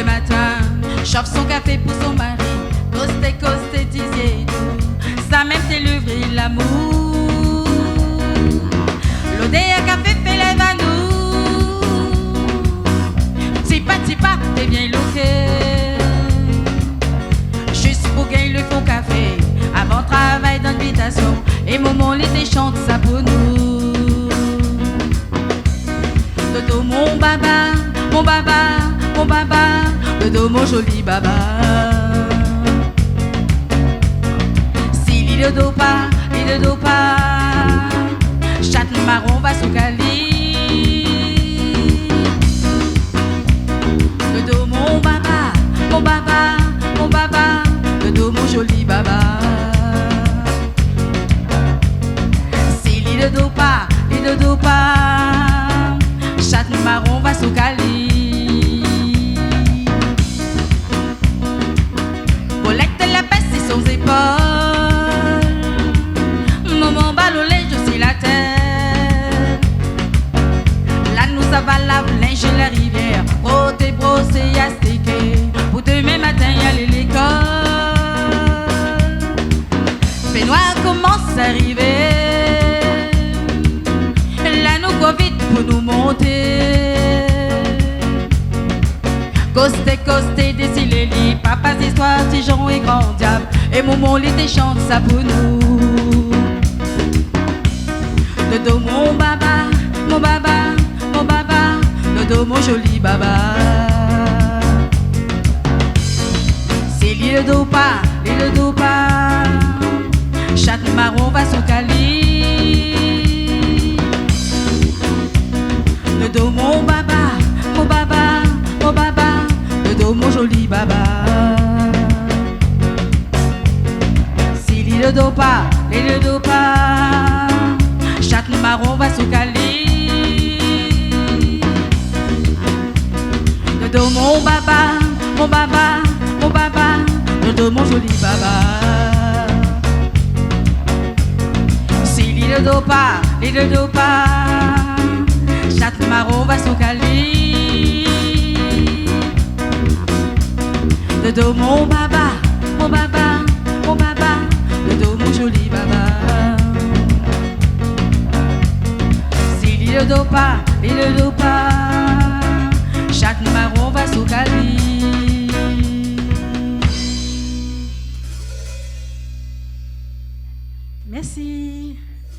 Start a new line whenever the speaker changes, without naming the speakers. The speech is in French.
le matin, chauffe son café pour son mari. Costé, disiez tout. Ça même t'es levé l'amour. L'odeur café fait lève à nous. Tipa, t'es bien loqué. Juste pour gagner le faux café. Avant travail d'invitation. Et maman l'été chante ça pour nous. Dodo mon baba, mon baba, mon baba. Dodo mon joli baba. Il ne do pas, chat marron va sous cali. Le dos mon baba, mon baba, mon baba, le dos mon joli baba. S'il ne do pas, chat marron va sous cali. Collecte la peste sur ses épaules. Maman balolé, je suis la terre. Là nous avons la linge et la rivière. Brossé, astiqué. Pour demain matin y aller l'école. Fait noir commence à arriver. Là nous go vite pour nous monter. Costé, décile les lits. Papas histoire, petit Jean et grand diable. Et maman l'été chante ça pour nous. Dodo mon baba, mon baba, mon baba, dodo mon joli baba. C'est l'île do pas, chat marron va sous cali. Dodo mon baba, mon baba, mon baba, dodo mon joli baba. C'est l'île do pas, chat marron va sous cali. Dodo mon baba, mon baba, mon baba, dodo mon joli baba. Si l'île do pas, chat marron va sous cali. Dodo mon baba, mon baba, mon baba, dodo mon joli baba. Il ne do pas, chat marron va sous cali. Merci.